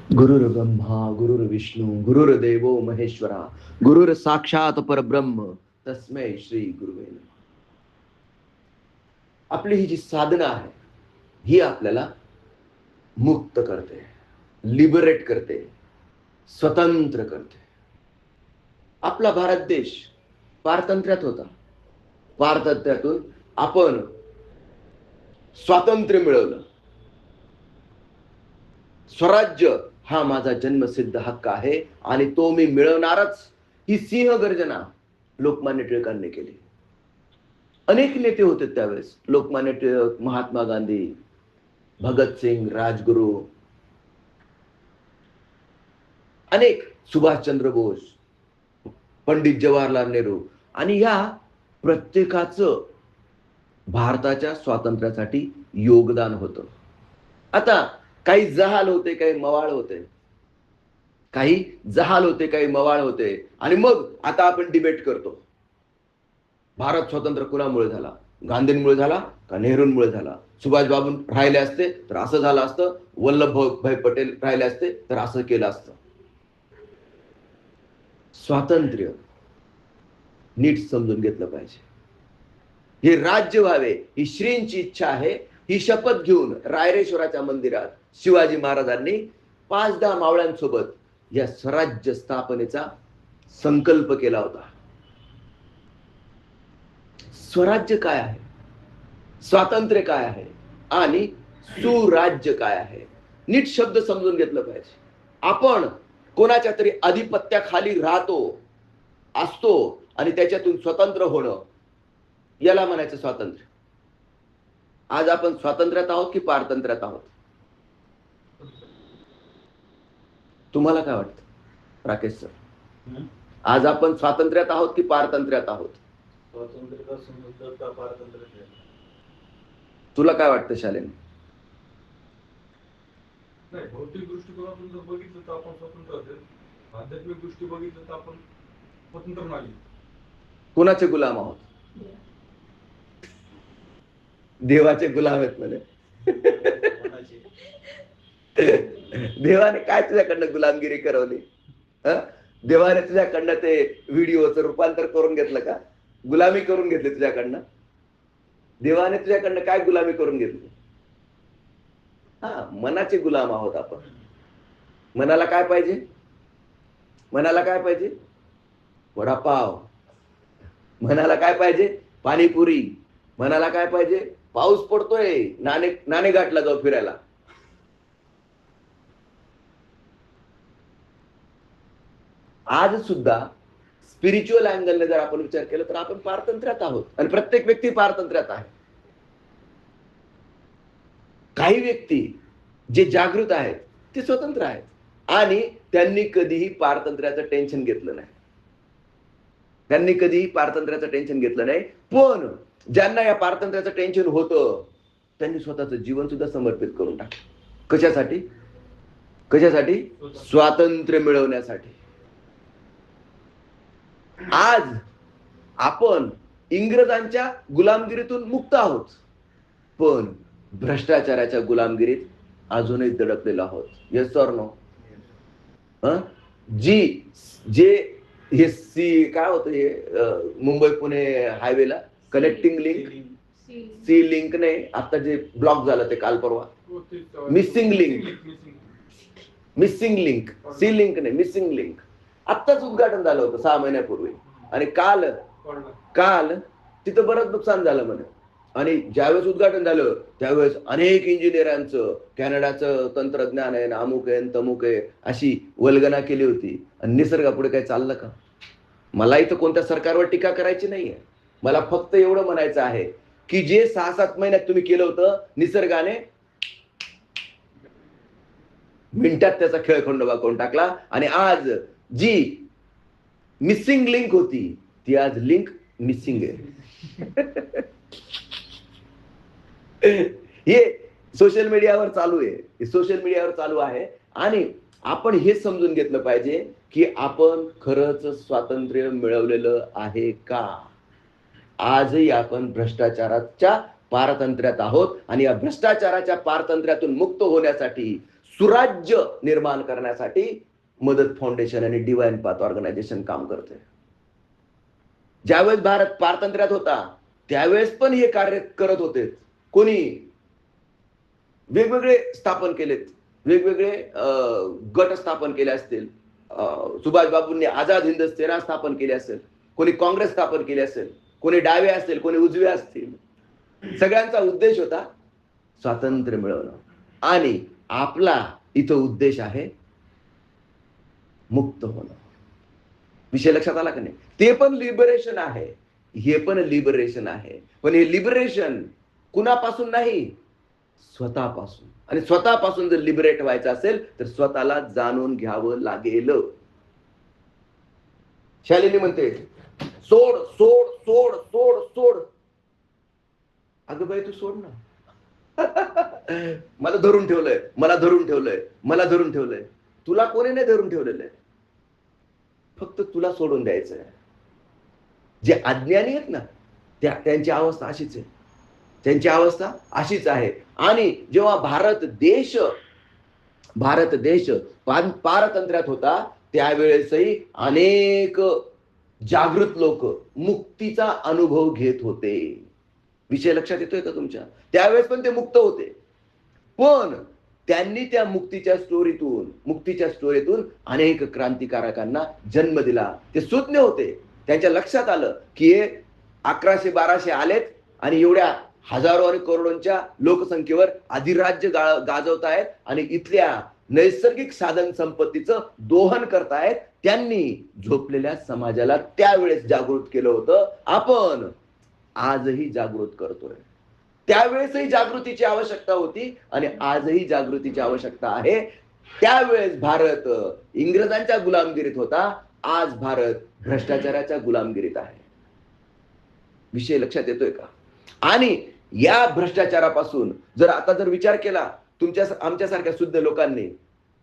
गुरुर्ब्रह्मा गुरुर्विष्णू गुरुर्देवो महेश्वरा गुरुर साक्षात परब्रह्म तस्मै श्री गुरुवे नमः. आपली ही जी साधना आहे ही आपल्याला मुक्त करते, लिबरेट करते, स्वतंत्र करते. आपला भारत देश पारतंत्र्यात होता. पारतंत्र्यातून आपण स्वातंत्र्य मिळवलं. स्वराज्य हा माझा जन्मसिद्ध हक्क आहे आणि तो मी मिळवणारच, ही सिंह गर्जना लोकमान्य टिळकांनी केली. अनेक नेते होते त्यावेळेस. लोकमान्य टिळक, महात्मा गांधी, भगतसिंग, राजगुरू, अनेक, सुभाषचंद्र बोस, पंडित जवाहरलाल नेहरू, आणि या प्रत्येकाचं भारताच्या स्वातंत्र्यासाठी योगदान होतं. आता काही जहाल होते, काही मवाळ होते, काही जहाल होते, काही मवाळ होते. आणि मग आता आपण डिबेट करतो, भारत स्वतंत्र कुणामुळे झाला? गांधींमुळे झाला का नेहरूंमुळे झाला? सुभाषबाबू राहिले असते तर असं झालं असतं, वल्लभभाई पटेल राहिले असते तर असं केलं असतं. स्वातंत्र्य नीट समजून घेतलं पाहिजे. हे राज्य व्हावे ही श्रींची इच्छा आहे. ही शपथ घेऊन रायरेश्वराच्या मंदिरात शिवाजी महाराजांनी 5-10 मावळ्यांसोबत या स्वराज्य स्थापनेचा संकल्प केला होता. स्वराज्य काय आहे, स्वातंत्र्य काय आहे आणि सुराज्य काय आहे, नीट शब्द समजून घेतलं पाहिजे. आपण कोणाच्या तरी आधिपत्याखाली राहतो, असतो आणि त्याच्यातून स्वतंत्र होणं, याला म्हणायचं स्वातंत्र्य. आज आपण स्वातंत्र्यात आहोत की पारतंत्र्यात आहोत? तुम्हाला काय वाटतं राकेश सर? आज आपण स्वातंत्र्यात आहोत की पारतंत्र्यात आहोत? तुला काय वाटतं शालेन? नाही, भौतिक दृष्टिकोनातून जर बघितलं तर आपण स्वतंत्र असेल, आध्यात्मिक दृष्टी बघितलं तर आपण स्वतंत्र नाही. कुणाचे गुलाम आहोत? देवाचे गुलाम आहेत म्हणे. देवाने काय तुझ्याकडनं गुलामगिरी करवली? देवाने तुझ्याकडनं ते व्हिडिओचं रूपांतर करून घेतलं का? गुलामी करून घेतली तुझ्याकडनं? देवाने तुझ्याकडनं काय गुलामी करून घेतली? मनाचे गुलाम आहोत आपण. मनाला काय पाहिजे? मनाला काय पाहिजे? वडापाव. मनाला काय पाहिजे? पाणीपुरी. मनाला काय पाहिजे? पाऊस पडतोय, नाणेघाटला जाऊ फिरायला. आज सुद्धा स्पिरिच्युअल अँगलने जर आपण विचार केला तर आपण पारतंत्र्यात आहोत आणि प्रत्येक व्यक्ती पारतंत्र्यात आहे. काही व्यक्ती जे जागृत आहेत ते स्वतंत्र आहेत आणि त्यांनी कधीही पारतंत्र्याचं टेन्शन घेतलं नाही. त्यांनी कधीही पारतंत्र्याचं टेन्शन घेतलं नाही. पण ज्यांना या पारतंत्र्याचं टेन्शन होतं त्यांनी स्वतःचं जीवन सुद्धा समर्पित करून टाकलं. कशासाठी? कशासाठी? स्वातंत्र्य मिळवण्यासाठी. आज आपण इंग्रजांच्या गुलामगिरीतून मुक्त आहोत, पण भ्रष्टाचाराच्या गुलामगिरीत अजूनही दडपलेलो आहोत. Yes or no? जे हे काय होतं हे मुंबई पुणे हायवेला कनेक्टिंग लिंक, सी लिंक नाही, आता जे ब्लॉक झालं ते काल परवा, missing link. Missing link, sea link नाही, मिसिंग लिंक. आत्ताच उद्घाटन झालं होतं 6 महिन्यापूर्वी आणि काल तिथं बरंच नुकसान झालं म्हणे. आणि ज्यावेळेस उद्घाटन झालं त्यावेळेस अनेक इंजिनियरांचं कॅनडाचं तंत्रज्ञान आहे, अमुक आहे, तमुक आहे, अशी वल्गना केली होती. आणि निसर्गापुढे काय चाललं का? मला इथं कोणत्या सरकारवर टीका करायची नाहीये. मला फक्त एवढं म्हणायचं आहे की जे 6-7 महिन्यात तुम्ही केलं होतं, निसर्गाने मिनिटात त्याचा खेळखंडोबा करून टाकला. आणि आज जी मिसिंग लिंक होती ती आज लिंक मिसिंग आहे. हे सोशल मीडियावर चालू आहे, हे सोशल मीडियावर चालू आहे. आणि आपण हे समजून घेतलं पाहिजे की आपण खरंच स्वातंत्र्य मिळवलेलं आहे का? आजही आपण भ्रष्टाचाराच्या पारतंत्र्यात आहोत आणि या भ्रष्टाचाराच्या पारतंत्र्यातून मुक्त होण्यासाठी सुराज्य निर्माण करण्यासाठी मदत फाउंडेशन आणि डिवाइन पाथ ऑर्गनायझेशन काम करते. ज्यावेळेस भारत पारतंत्र्यात होता त्यावेळेस पण हे कार्य करत होते. कोणी वेगवेगळे स्थापन केलेत, वेगवेगळे गट स्थापन केले असतील. सुभाषबाबूंनी आझाद हिंद सेना स्थापन केली असेल, कोणी काँग्रेस स्थापन केली असेल, कोणी डावे असतील, कोणी उजवे असतील. सगळ्यांचा उद्देश होता स्वातंत्र्य मिळवणं. आणि आपला इथं उद्देश आहे मुक्त होणं. विषय लक्षात आला का नाही? ते पण लिबरेशन आहे, हे पण लिबरेशन आहे. पण हे लिबरेशन कुणापासून नाही? स्वतःपासून. आणि स्वतःपासून जर लिबरेट व्हायचं असेल तर स्वतःला जाणून घ्यावं लागेल. शालिनी म्हणते सोड सोड सोड सोड सोड. अगं बाई तू सोड ना. मला धरून ठेवलंय, मला धरून ठेवलंय, मला धरून ठेवलंय. तुला कोणी नाही धरून ठेवलेलं आहे, फक्त तुला सोडून द्यायचंय. जे अज्ञानी आहेत ना त्यांची अवस्था अशीच आहे, त्यांची अवस्था अशीच आहे. आणि जेव्हा भारत देश पारतंत्र्यात होता त्यावेळेसही अनेक जागृत लोक मुक्तीचा अनुभव घेत होते. विषय लक्षात येतोय का तुमच्या? त्यावेळेस पण ते मुक्त होते, पण त्यांनी त्या मुक्तीच्या स्टोरीतून अनेक क्रांतिकारकांना जन्म दिला. ते सुज्ञ होते. त्यांच्या लक्षात आलं की हे 1100-1200 आलेत आणि एवढ्या हजारो आणि करोडोंच्या लोकसंख्येवर अधिराज्य गाजवतायत आणि इथल्या नैसर्गिक साधन संपत्तीचं दोहन करतायत. त्यांनी झोपलेल्या समाजाला त्यावेळेस जागृत केलं होतं. आपण आजही जागृत करतोय. त्यावेळेसही जागृतीची आवश्यकता होती आणि आजही जागृतीची आवश्यकता आहे. त्यावेळेस भारत इंग्रजांच्या गुलामगिरीत होता, आज भारत भ्रष्टाचाराच्या गुलामगिरीत आहे. विषय लक्षात येतोय का? आणि या भ्रष्टाचारापासून जर विचार केला आमच्यासारख्या शुद्ध लोकांनी,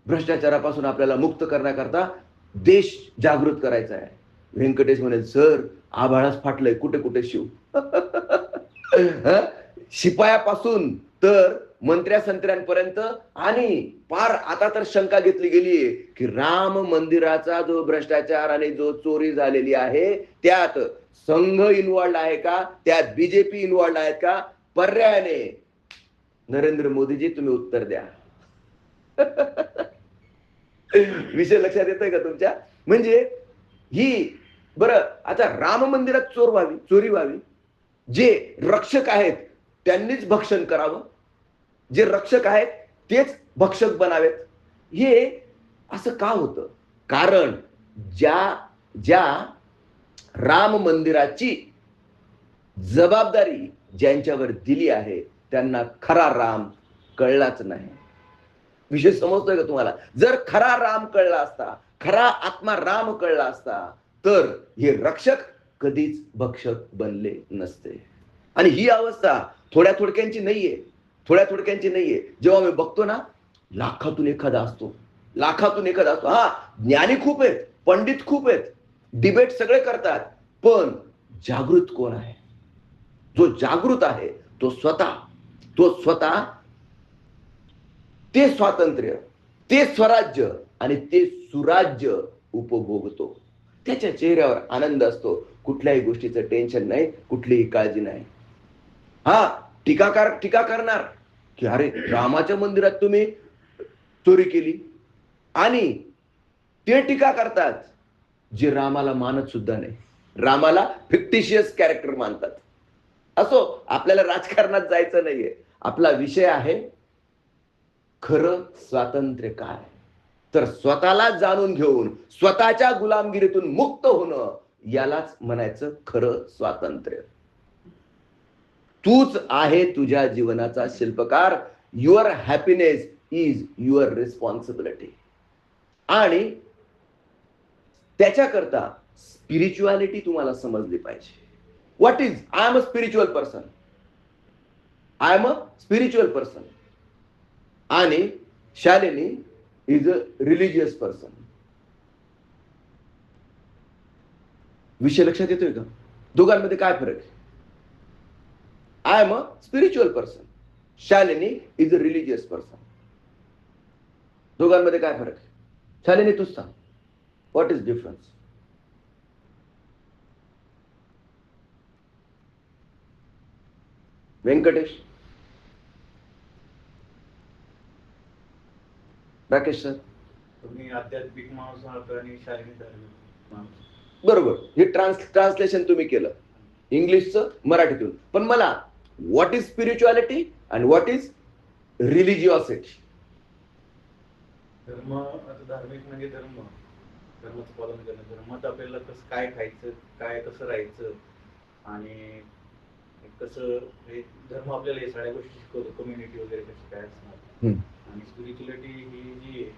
भ्रष्टाचारापासून आपल्याला मुक्त करण्याकरता देश जागृत करायचा आहे. व्यंकटेश म्हणेल सर आभाळाच फाटलंय, कुठे कुठे शिव. शिपायापासून तर मंत्र्या संत्र्यांपर्यंत आणि पार आता तर शंका घेतली गेलीये की राम मंदिराचा जो भ्रष्टाचार आणि जो चोरी झालेली आहे त्यात संघ इन्व्हॉल्ड आहे का, त्यात बीजेपी इन्व्हॉल्ड आहेत का? पर्यायाने नरेंद्र मोदीजी तुम्ही उत्तर द्या. विषय लक्षात येतोय का तुमच्या? म्हणजे ही बरं आता राम मंदिरात चोरी व्हावी, जे रक्षक आहेत त्यांनीच भक्षण करावं, जे रक्षक आहेत तेच भक्षक बनावेत, हे असं का होतं? कारण ज्या राम मंदिराची जबाबदारी ज्यांच्यावर दिली आहे त्यांना खरा राम कळलाच नाही. विषय समजतोय का तुम्हाला? जर खरा राम कळला असता, खरा आत्मा राम कळला असता तर हे रक्षक कधीच भक्षक बनले नसते. आणि ही अवस्था थोड्या थोडक्यांची नाहीये. जेव्हा मी बघतो ना लाखातून एखादा असतो, हा ज्ञानी खूप आहेत, पंडित खूप आहेत, डिबेट सगळे करतात, पण जागृत कोण आहे? जो जागृत आहे तो स्वतः ते स्वातंत्र्य, ते स्वराज्य आणि ते सुराज्य उपभोगतो. त्याच्या चेहऱ्यावर आनंद असतो, कुठल्याही गोष्टीचं टेन्शन नाही, कुठलीही काळजी नाही. हा टीका करणार की अरे रामाच्या मंदिरात तुम्ही चोरी केली, आणि ते टीका करतात जे रामाला मानत सुद्धा नाही, रामाला फिक्टिशियस कॅरेक्टर मानतात. असो, आपल्याला राजकारणात जायचं नाहीये. आपला विषय आहे खरं स्वातंत्र्य काय. तर स्वतःला जाणून घेऊन स्वतःच्या गुलामगिरीतून मुक्त होणं यालाच म्हणायचं खरं स्वातंत्र्य. तूच आहे तुझ्या जीवनाचा शिल्पकार. Your happiness is your responsibility. आणि त्याच्याकरता स्पिरिच्युअलिटी तुम्हाला समजली पाहिजे. What is I'm a spiritual person. आणि Shalini is a religious person. विषय लक्षात येतोय का? दोघांमध्ये काय फरक आहे? I'm a spiritual person, Shalini is a religious person. दोघांमध्ये काय फरक आहे? शालिनी तूच सांग, what is difference? Venkatesh, Rakesh sir. तुम्ही आध्यात्मिक माणूस आहात आणि शारीरिक धार्मिक माणूस. बरोबर, हे ट्रान्सलेशन तुम्ही केलं इंग्लिशचं मराठीतून. पण मला what is spirituality and what is religiosity? धर्म, आता धार्मिक म्हणजे धर्माचं पालन करणं. धर्मात आपल्याला कसं काय खायचं, काय कसं राहायचं आणि कसं हे धर्म आपल्याला हे सगळ्या गोष्टी शिकवतो, कम्युनिटी वगैरे कशी काय असणार. आणि स्पिरिच्युअलिटी ही जी आहे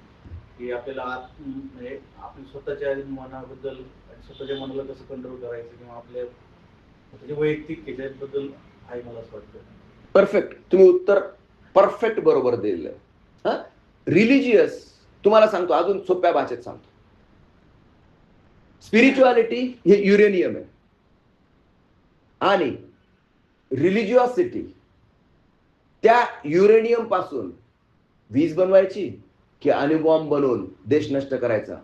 की आपल्याला म्हणजे आपल्या स्वतःच्या मनाबद्दल आणि स्वतःच्या मनाला कसं कंट्रोल करायचं किंवा आपल्या स्वतःच्या वैयक्तिक ह्याच्याबद्दल आहे मला असं वाटतं. परफेक्ट, तुम्ही उत्तर परफेक्ट बरोबर दिलं. हा, रिलिजियस तुम्हाला सांगतो, अजून सोप्या भाषेत सांगतो. स्पिरिच्युअलिटी हे युरेनियम आहे आणि रिलिजिओसिटी त्या युरेनियम पासून वीज बनवायची की अणुबॉम्ब बनवून देश नष्ट करायचा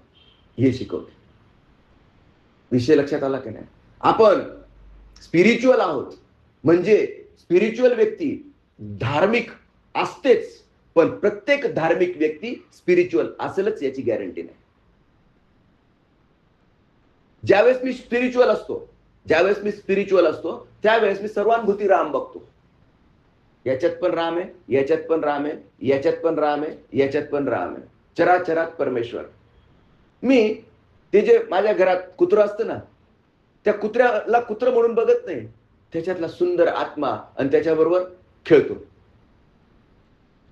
हे शिकवते. विषय लक्षात आला की नाही? आपण स्पिरिच्युअल आहोत म्हणजे स्पिरिच्युअल व्यक्ती धार्मिक असतेच, पण प्रत्येक धार्मिक व्यक्ती स्पिरिच्युअल असेलच याची गॅरंटी नाही. ज्यावेळेस मी स्पिरिच्युअल असतो त्यावेळेस मी सर्वानुभूती राम बघतो. याच्यात पण राम आहे, याच्यात पण राम आहे, याच्यात पण राम आहे, याच्यात पण राम आहे. चराचरात परमेश्वर. मी ते जे माझ्या घरात कुत्रं असतं ना, त्या कुत्र्याला कुत्रं म्हणून बघत नाही, त्याच्यातला सुंदर आत्मा आणि त्याच्याबरोबर खेळतो.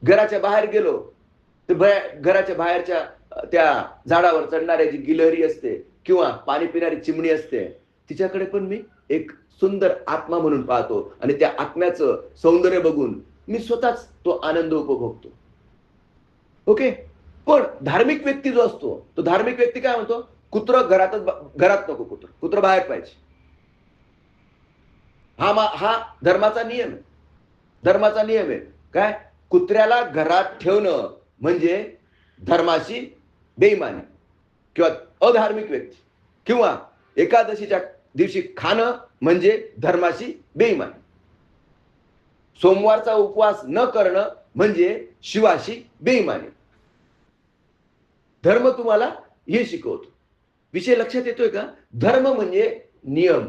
घराच्या बाहेर गेलो तर घराच्या बाहेरच्या त्या झाडावर चढणाऱ्या जी गिलहरी असते किंवा पाणी पिणारी चिमणी असते, तिच्याकडे पण मी एक सुंदर आत्मा म्हणून पाहतो आणि त्या आत्म्याचं सौंदर्य बघून मी स्वतःच तो आनंद उपभोगतो. ओके. पण धार्मिक व्यक्ती जो असतो, तो धार्मिक व्यक्ती काय म्हणतो? कुत्र घरात नको, कुत्र बाहेर पाहिजे. हा धर्माचा नियम आहे. काय? कुत्र्याला घरात ठेवणं म्हणजे धर्माशी बेईमानी किंवा अधार्मिक व्यक्ती, किंवा एकादशीच्या दिवशी खाणं म्हणजे धर्माशी बेईमानी. सोमवारचा उपवास न करणं म्हणजे शिवाशी बेईमानी. धर्म तुम्हाला हे शिकवतो. विषय लक्षात येतोय का? धर्म म्हणजे नियम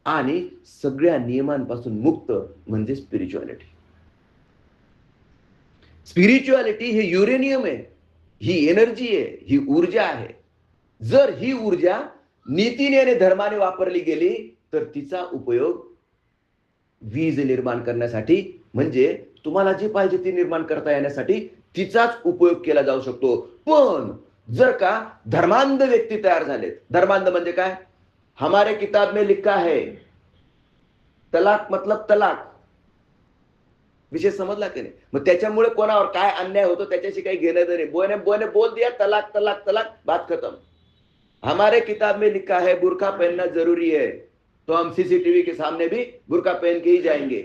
आणि सगळ्या नियमांपासून मुक्त म्हणजे स्पिरिच्युअलिटी. स्पिरिच्युअलिटी हे युरेनियम आहे, ही एनर्जी आहे, ही ऊर्जा आहे. जर ही ऊर्जा नीतीने आणि धर्माने वापरली गेली तर तिचा उपयोग वीज निर्माण करण्यासाठी, म्हणजे तुम्हाला जे पाहिजे ते निर्माण करता येण्यासाठी तिचाच उपयोग केला जाऊ शकतो. पण जर का धर्मांध व्यक्ती तयार झालेत, धर्मांध म्हणजे काय? हमारे किताब में लिखा है तलाक मतलब तलाक. विषय समजला की नाही? मग त्याच्यामुळे कोणावर काय अन्याय होतो त्याच्याशी काही घेणं नाही. बोने बोल दिया तलाक तलाक तलाक, बात खत्म. हमारे किताब में लिखा है बुर्का पहनना जरूरी है, तो हम सीसीटीवी के सामने भी बुर्का पहन के ही जाएंगे.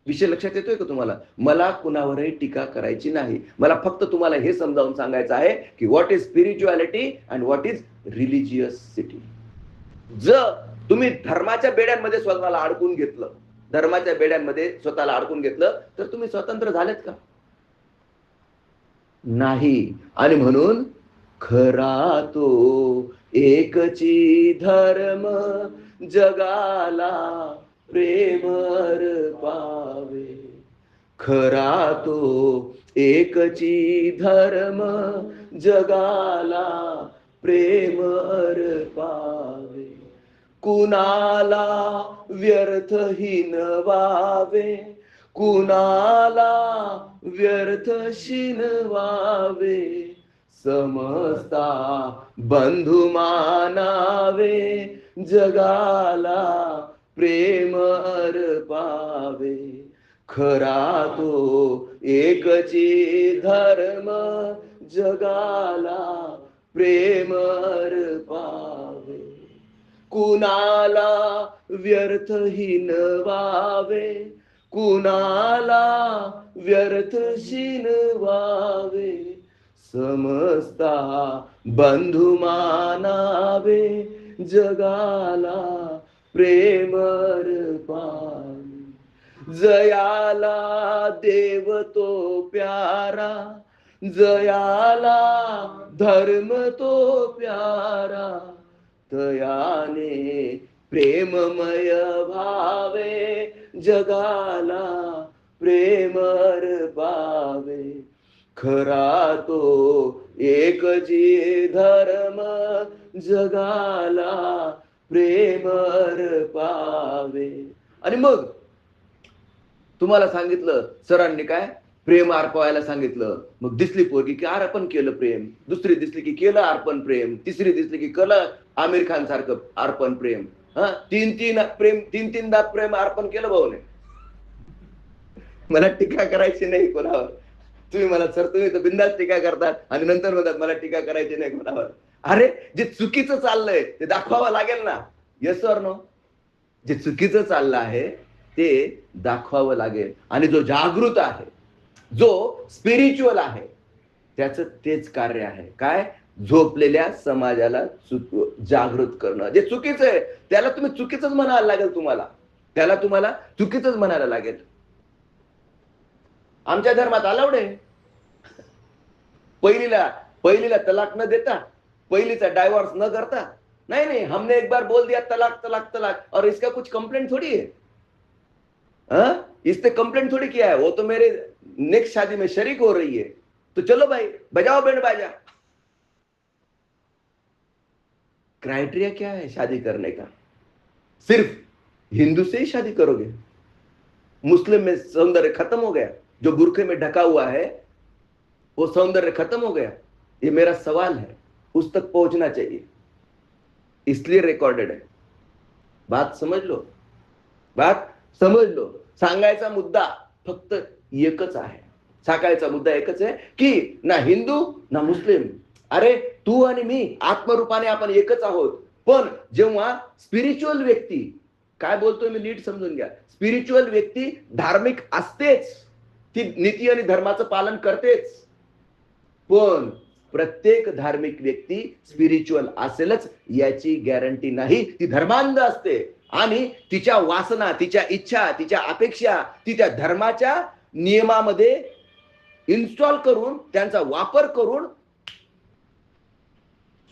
विषय लक्षात येतोय का तुम्हाला? मला कुणावरही टीका करायची नाही. मला फक्त तुम्हाला हे समजावून सांगायचं आहे की what is spirituality and what is religiosity. जर तुम्ही धर्माच्या बेड्यांमध्ये स्वतःला अडकून घेतलं, तर तुम्ही स्वतंत्र झालेत का? नाही. आणि म्हणून खरा तो एकची धर्म जगाला प्रेम अर्पावे. खरा तो एकची धर्म जगाला प्रेम अर्पावे. कुणाला व्यर्थ हिनवावे, कुणाला व्यर्थ शिनवावे. समजता बंधू मानावे, जगाला प्रेम अर्पावे. खरा तो एकची धर्म जगाला प्रेम अर्पावे. कुणाला व्यर्थ हिनवावे, कुणाला व्यर्थ शिनवावे. समजता बंधू मानावे, जगाला प्रेम अर्पावे, जयाला देव तो प्यारा, जयाला धर्म तो प्यारा, तयाने प्रेममय भावे, जगाला प्रेम अर्पावे, खरा तो एक जी धर्म, जगाला प्रेम अर्पावे. आणि मग तुम्हाला सांगितलं सरांनी काय, प्रेम अर्पवायला सांगितलं. मग दिसली पोरगी की अर्पण केलं प्रेम, दुसरी दिसली की केलं अर्पण प्रेम, तिसरी दिसली की केलं आमिर खान सारखं अर्पण प्रेम. तीनदा प्रेम अर्पण केलं भाऊने. मला टीका करायची नाही कोणावर. तुम्ही मला सर तुम्ही तर बिंदास टीका करतात आणि नंतर म्हणतात मला टीका करायची नाही कोणावर. अरे जे चुकीचं चाललंय ते दाखवावं लागेल ना. Yes or no? जे चुकीचं चाललं आहे ते दाखवावं लागेल. आणि जो जागृत आहे, जो स्पिरिच्युअल आहे, त्याचं तेच कार्य आहे. काय? झोपलेल्या समाजाला जागृत करणं. जे चुकीचं आहे त्याला तुम्ही चुकीचंच म्हणायला लागेल. तुम्हाला चुकीचंच म्हणायला लागेल. आमच्या धर्मात अलाउड आहे. पहिलीला तलाक न देता, पहिलीचा डायव्हर्स न करता. नहीं, हमने एक बार बोल दिया तलाक तलाक तलाक और इसका कुछ कंप्लेंट थोड़ी है. इसने कंप्लेंट थोड़ी किया है, वो तो मेरे नेक्स्ट शादी में शरीक हो रही है, तो चलो भाई बजाओ बैंड बाजा. क्राइटेरिया क्या है शादी करने का? सिर्फ हिंदू से ही शादी करोगे? मुस्लिम में सौंदर्य खत्म हो गया, जो बुरखे में ढका हुआ है वो सौंदर्य खत्म हो गया? ये मेरा सवाल है, उस तक पहुंचना चाहिए, इसलिए रिकॉर्डेड है. बात समझ लो. सांगायचा मुद्दा फक्त एकच आहे. सांगायचा मुद्दा एकच आहे की ना हिंदू ना मुस्लिम. अरे तू आणि मी आत्मरूपाने आपण एकच आहोत. पण जेव्हा स्पिरिच्युअल व्यक्ती, काय बोलतोय मी नीट समजून घ्या, स्पिरिच्युअल व्यक्ती धार्मिक असतेच, ती नीती आणि धर्माचं पालन करतेच. पण प्रत्येक धार्मिक व्यक्ती स्पिरिच्युअल असेलच याची गॅरंटी नाही. ती धर्मांध असते आणि तिच्या वासना, तिच्या इच्छा, तिच्या अपेक्षा ती त्या धर्माच्या नियमामध्ये इन्स्टॉल करून, त्यांचा वापर करून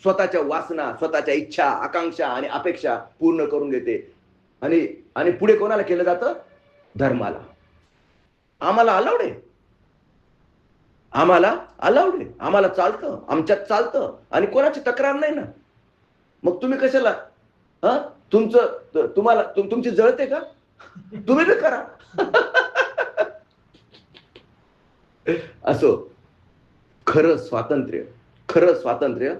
स्वतःच्या वासना, स्वतःच्या इच्छा, आकांक्षा आणि अपेक्षा पूर्ण करून घेते. आणि पुढे कोणाला केलं जातं? धर्माला. आम्हाला अलाउड आहे, आम्हाला चालतं, आमच्यात चालतं आणि कोणाची तक्रार नाही ना. मग तुम्ही कशाला तुमची जळते का? तुम्ही बी करा. असो. खरं स्वातंत्र्य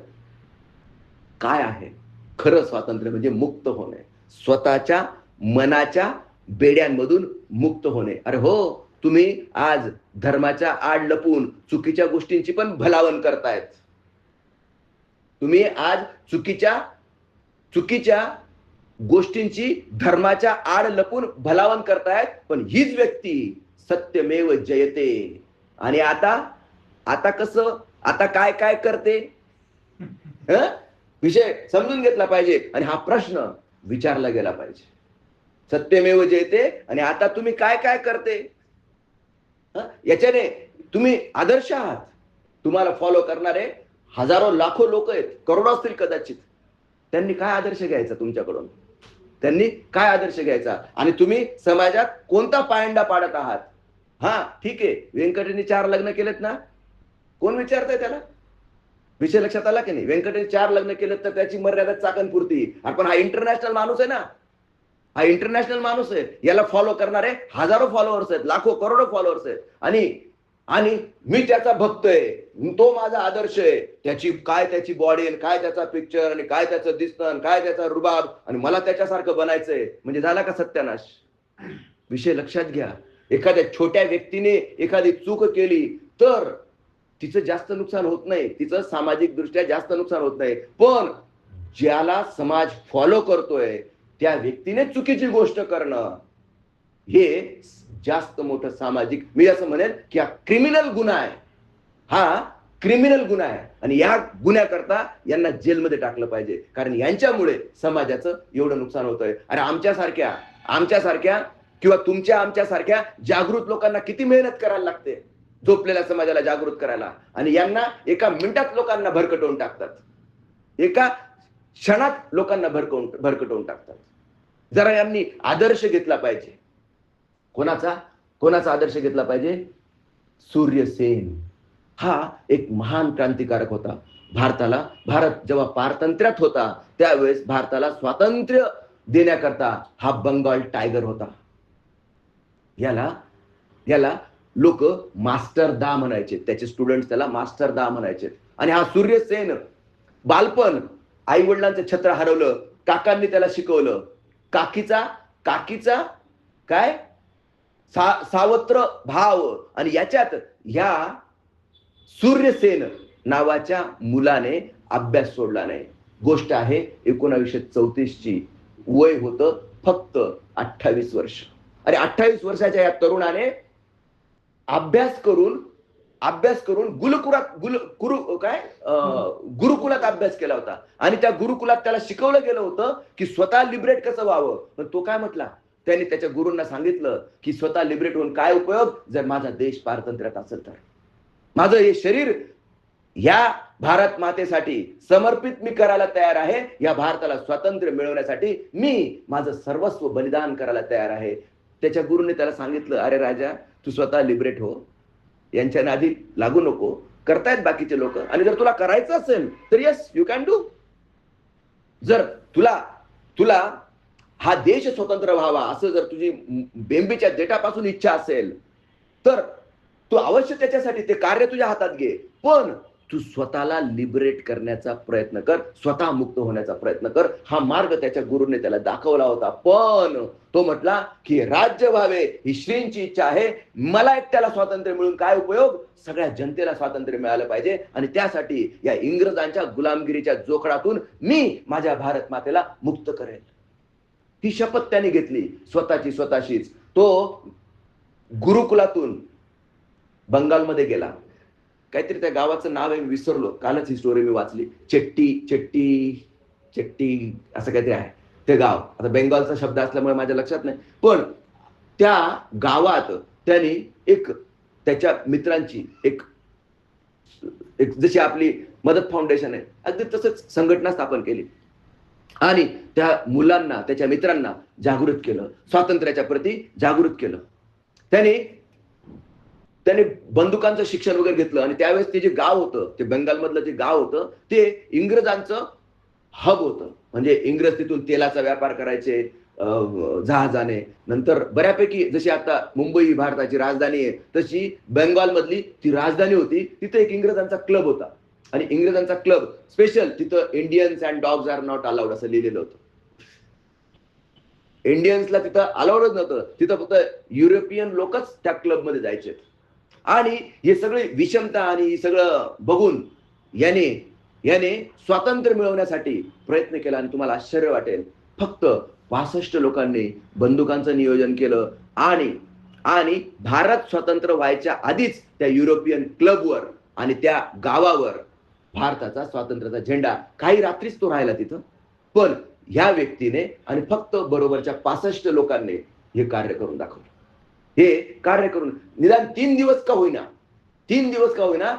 काय आहे? खरं स्वातंत्र्य म्हणजे मुक्त होणे, स्वतःच्या मनाच्या बेड्यांमधून मुक्त होणे. अरे हो, तुम्ही आज धर्माच्या आड लपून चुकीच्या गोष्टींची पण भलावण करतायत. तुम्ही आज चुकीच्या गोष्टींची धर्माच्या आड लपून भलावण करतायत. पण हीच व्यक्ती सत्यमेव जयते. आणि आता कसं, आता काय करते? विषय समजून घेतला पाहिजे आणि हा प्रश्न विचारला गेला पाहिजे. सत्यमेव जयते आणि आता तुम्ही काय करते? याच्याने तुम्ही आदर्श आहात. तुम्हाला फॉलो करणारे हजारो लाखो लोक आहेत, करोडो असतील कदाचित. त्यांनी काय आदर्श घ्यायचा तुमच्याकडून? आणि तुम्ही समाजात कोणता पायंडा पाडत आहात? ठीक आहे, व्यंकटेने 4 लग्न केलेत ना, कोण विचारतंय त्याला? विषय लक्षात आला की नाही? व्यंकटेने 4 लग्न केलेत तर त्याची मर्यादा चाकणपुरती. पण हा इंटरनॅशनल माणूस आहे ना, याला फॉलो करणारे हजारो फॉलोअर्स आहेत, लाखो करोडो फॉलोअर्स आहेत. आणि मी त्याचा भक्त आहे, तो माझा आदर्श आहे. त्याची बॉडी आणि काय त्याचा पिक्चर आणि काय त्याचं दिसणं, काय त्याचा रुबाब, आणि मला त्याच्यासारखं बनायचंय. म्हणजे झाला का सत्यानाश? विषय लक्षात घ्या. एखाद्या छोट्या व्यक्तीने एखादी चूक केली तर तिचं जास्त नुकसान होत नाही, तिचं सामाजिक दृष्ट्या जास्त नुकसान होत नाही. पण ज्याला समाज फॉलो करतोय त्या व्यक्तीने चुकीची गोष्ट करणं हे जास्त मोठं सामाजिक, मी असं म्हणेन की हा क्रिमिनल गुन्हा आहे. हा क्रिमिनल गुन्हा आहे आणि या गुन्ह्याकरता यांना जेलमध्ये टाकलं पाहिजे, कारण यांच्यामुळे समाजाचं एवढं नुकसान होतंय. अरे आमच्यासारख्या किंवा आमच्यासारख्या जागृत लोकांना किती मेहनत करायला लागते झोपलेल्या समाजाला जागृत करायला, आणि यांना एका मिनिटात लोकांना भरकटवून टाकतात, एका क्षणात लोकांना भरकटवून टाकतात. जरा यांनी आदर्श घेतला पाहिजे. कोणाचा आदर्श घेतला पाहिजे? सूर्यसेन हा एक महान क्रांतिकारक होता. भारत जेव्हा पारतंत्र्यात होता त्यावेळेस भारताला स्वातंत्र्य देण्याकरता हा बंगाल टायगर होता. याला लोक मास्टर दा म्हणायचे, त्याचे स्टुडंट त्याला मास्टर दा म्हणायचे. आणि हा सूर्यसेन बालपण, आई वडिलांचं छत्र हरवलं, काकांनी त्याला शिकवलं, काकीचा काय सावत्र भाव, आणि याच्यात ह्या सूर्यसेन नावाच्या मुलाने अभ्यास सोडला नाही. गोष्ट आहे 1934ची. वय होतं फक्त 28 वर्ष. अरे 28 वर्षाच्या या तरुणाने अभ्यास करून गुरुकुलात अभ्यास केला होता. आणि त्या गुरुकुलात त्याला शिकवलं गेलं होतं की स्वतः लिबरेट कसं व्हावं. पण तो काय म्हटला? त्यांनी त्याच्या गुरूंना सांगितलं की स्वतः लिबरेट होऊन काय उपयोग जर माझा देश पारतंत्र्यात असेल तर. माझं हे शरीर या भारत मातेसाठी समर्पित मी करायला तयार आहे. या भारताला स्वातंत्र्य मिळवण्यासाठी मी माझं सर्वस्व बलिदान करायला तयार आहे. त्याच्या गुरुने त्याला सांगितलं, अरे राजा, तू स्वतः लिबरेट हो, यांच्या नादी लागू नको, करतायत बाकीचे लोक, आणि जर तुला करायचं असेल तर यस यू कॅन डू. जर तुला हा देश स्वतंत्र व्हावा असं जर तुझी बेंबीच्या देठापासून इच्छा असेल तर तू अवश्य त्याच्यासाठी ते कार्य तुझ्या हातात घे, पण तू स्वतःला लिबरेट करण्याचा प्रयत्न कर, स्वतः मुक्त होण्याचा प्रयत्न कर. हा मार्ग त्याच्या गुरुने त्याला दाखवला होता. पण तो म्हटला की राज्य व्हावे ही श्रींची इच्छा आहे, मला एकट्याला स्वातंत्र्य मिळून काय उपयोग, सगळ्या जनतेला स्वातंत्र्य मिळालं पाहिजे, आणि त्यासाठी या इंग्रजांच्या गुलामगिरीच्या जोखडातून मी माझ्या भारत मातेला मुक्त करेल. ही शपथ त्याने घेतली स्वतःशीच. तो गुरुकुलातून बंगालमध्ये गेला. काहीतरी त्या गावाचं नाव आहे, मी विसरलो, कालच ही स्टोरी मी वाचली. चेट्टी असं काहीतरी आहे ते गाव. आता बेंगॉलचा शब्द असल्यामुळे माझ्या लक्षात नाही, पण त्या गावात त्यांनी त्याच्या मित्रांची एक जशी आपली मदत फाउंडेशन आहे अगदी तसंच संघटना स्थापन केली, आणि त्या मुलांना, त्याच्या मित्रांना जागृत केलं, स्वातंत्र्याच्या प्रती जागृत केलं. त्याने बंदुकांचं शिक्षण वगैरे घेतलं. आणि त्यावेळेस ते जे गाव होतं, ते बंगालमधलं जे गाव होतं ते इंग्रजांचं हब होतं. म्हणजे इंग्रज तिथून तेलाचा व्यापार करायचे जहाजाने. नंतर बऱ्यापैकी जशी आता मुंबई भारताची राजधानी आहे तशी बेंगॉलमधली ती राजधानी होती. तिथे एक इंग्रजांचा क्लब होता, आणि इंग्रजांचा क्लब स्पेशल तिथं Indians and dogs are not allowed असं लिहिलेलं होतं. इंडियन्सला तिथं अलाउडच नव्हतं, तिथं फक्त युरोपियन लोकच त्या क्लबमध्ये जायचे. आणि हे सगळे विषमता आणि सगळं बघून याने स्वातंत्र्य मिळवण्यासाठी प्रयत्न केला. आणि तुम्हाला आश्चर्य वाटेल, फक्त 65 लोकांनी बंदुकांचं नियोजन केलं, आणि भारत स्वतंत्र व्हायच्या आधीच त्या युरोपियन क्लबवर आणि त्या गावावर भारताचा स्वातंत्र्याचा झेंडा, काही रात्रीच तो राहिला तिथं, पण ह्या व्यक्तीने आणि फक्त बरोबरच्या 65 लोकांनी हे कार्य करून दाखवलं. हे कार्य करून निदान 3 दिवस का होईना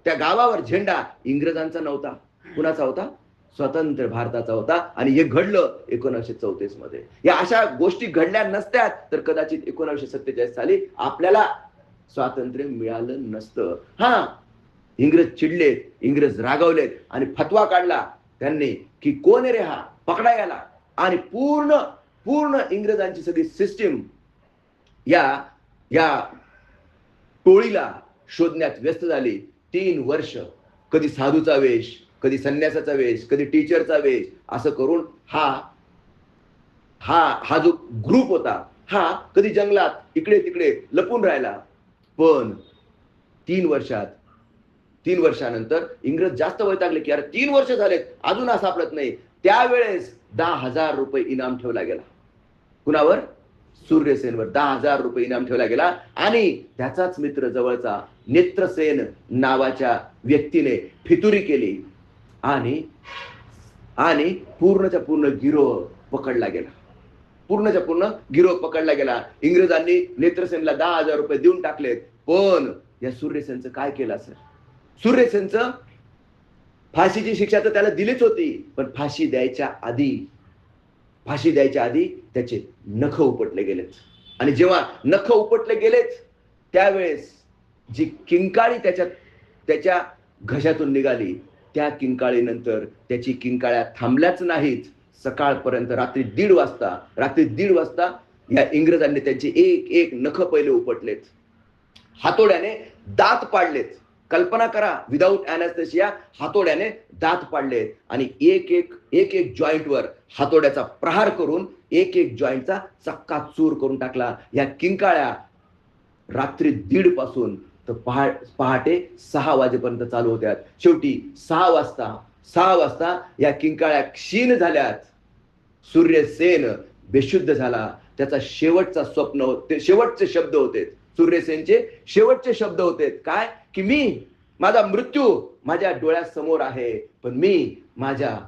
त्या गावावर झेंडा इंग्रजांचा नव्हता, कुणाचा होता? स्वतंत्र भारताचा होता. आणि हे घडलं 1934 मध्ये. या अशा गोष्टी घडल्या नसत्यात तर कदाचित 1947 साली आपल्याला स्वातंत्र्य मिळालं नसतं. हा, इंग्रज चिडलेत, इंग्रज रागावलेत आणि फतवा काढला त्यांनी की कोण आहे रे हा, पकडा याला. आणि पूर्ण इंग्रजांची सगळी सिस्टीम या टोळीला शोधण्यात व्यस्त झाली. 3 वर्ष कधी साधूचा वेश, कधी संन्यासाचा वेश, कधी टीचरचा वेश, असं करून हा जो ग्रुप होता हा कधी जंगलात इकडे तिकडे लपून राहिला. पण 3 वर्षानंतर इंग्रज जास्त वैतागले की अरे 3 वर्ष झालेत अजून सापडत नाही. त्यावेळेस 10,000 रुपये इनाम ठेवला गेला. कुणावर? सूर्यसेनवर 10,000 रुपये इनाम ठेवला गेला आणि त्याचाच मित्र जवळचा नेत्रसेन नावाच्या व्यक्तीने फितुरी केली आणि आणि पूर्णच्या पूर्ण गिरोह पकडला गेला. पूर्णच्या पूर्ण गिरोह पकडला गेला. इंग्रजांनी नेत्रसेनला 10,000 रुपये देऊन टाकलेत. पण या सूर्यसेनचं काय केलं असेल? सूर्यसेनचं फाशीची शिक्षा तर त्याला दिलीच होती, पण फाशी द्यायच्या आधी त्याचे नख उपटले गेलेत. आणि जेव्हा नख उपटले गेलेत त्यावेळेस जी किंकाळी त्याच्या घशातून निघाली, त्या किंकाळीनंतर त्याची किंकाळ्या थांबल्याच नाहीत. सकाळपर्यंत रात्री दीड वाजता या इंग्रजांनी त्यांची एक एक नख पहिले उपटलेत. हातोड्याने दात पाडलेत. कल्पना करा, विदाऊट अॅनेस्थेशिया हातोड्याने दात पाडलेत आणि एक एक जॉईंटवर हातोड्याचा प्रहार करून एक एक जॉईंटचा चक्काचूर करून टाकला. या किंकाळ्या रात्री 1:30 पासून तर पहाटे 6 वाजेपर्यंत चालू होत्या. शेवटी 6 वाजता या किंकाळ्या क्षीण झाल्यात. सूर्यसेन बेशुद्ध झाला. त्याचा शेवटचे शब्द होते, सूर्यसेनचे शेवटचे शब्द होते काय, की माझा मृत्यू माझ्या डोळ्यासमोर आहे, पण मी माझ्या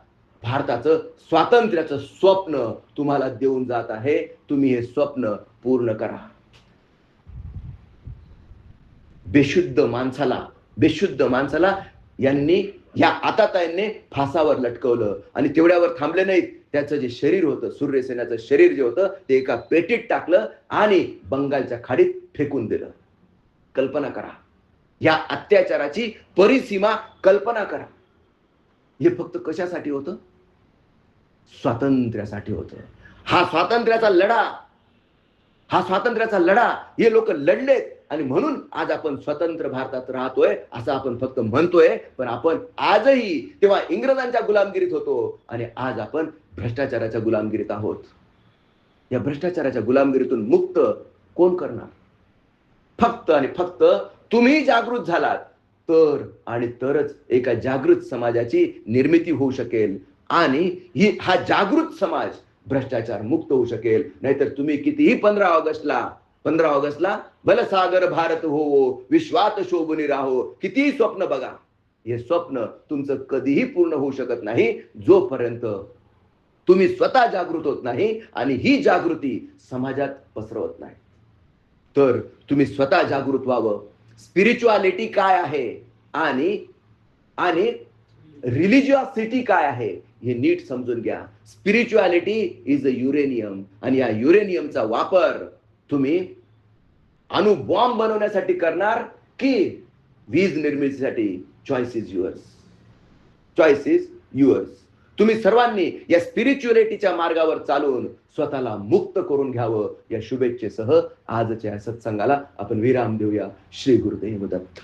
भारताचं स्वातंत्र्याचं स्वप्न तुम्हाला देऊन जात आहे. तुम्ही हे स्वप्न पूर्ण करा. बेशुद्ध माणसाला यांनी या आताताईंनी फासावर लटकवलं आणि तेवढ्यावर थांबले नाहीत. त्याचं जे शरीर होतं, सूर्यसेनाचं शरीर जे होतं ते एका पेटीत टाकलं आणि बंगालच्या खाडीत फेकून दिलं. कल्पना करा या अत्याचाराची परिसीमा, कल्पना करा. हे फक्त कशासाठी होतं? स्वातंत्र्यासाठी होतं. हा स्वातंत्र्याचा लढा हे लोक लढलेत आणि म्हणून आज आपण स्वतंत्र भारतात राहतोय असं आपण फक्त म्हणतोय, पण आपण आजही तेव्हा इंग्रजांच्या गुलामगिरीत होतो आणि आज आपण भ्रष्टाचाराच्या गुलामगिरीत आहोत. या भ्रष्टाचाराच्या गुलामगिरीतून मुक्त कोण करणार? फक्त आणि फक्त तुम्ही जागृत झालात तर आणि तरच एका जागृत समाजाची निर्मिती होऊ शकेल आणि हा जागृत समाज भ्रष्टाचार मुक्त होऊ शकेल. नाहीतर तुम्ही कितीही 15 ऑगस्टला भलसागर भारत हो, विश्वात शोभून राहो, कितीही स्वप्न बघा, हे स्वप्न तुमचं कधीही पूर्ण होऊ शकत नाही जोपर्यंत तुम्ही स्वतः जागृत होत नाही आणि ही जागृती समाजात पसरवत नाही. तर तुम्ही स्वतः जागृत व्हावं. स्पिरिच्युअलिटी काय आहे आणि रिलिजिओसिटी काय आहे हे नीट समजून घ्या. स्पिरिच्युअलिटी इज अ युरेनियम आणि या युरेनियमचा वापर तुम्ही अणुबॉम्ब बनवण्यासाठी करणार की वीज निर्मितीसाठी? Choice is yours. तुम्ही सर्वांनी या स्पिरिच्युअलिटीच्या मार्गावर चालून स्वतःला मुक्त करून घ्यावं या शुभेच्छेसह आजच्या सत्संगाला आपण विराम देऊया. श्री गुरुदेव दत्त.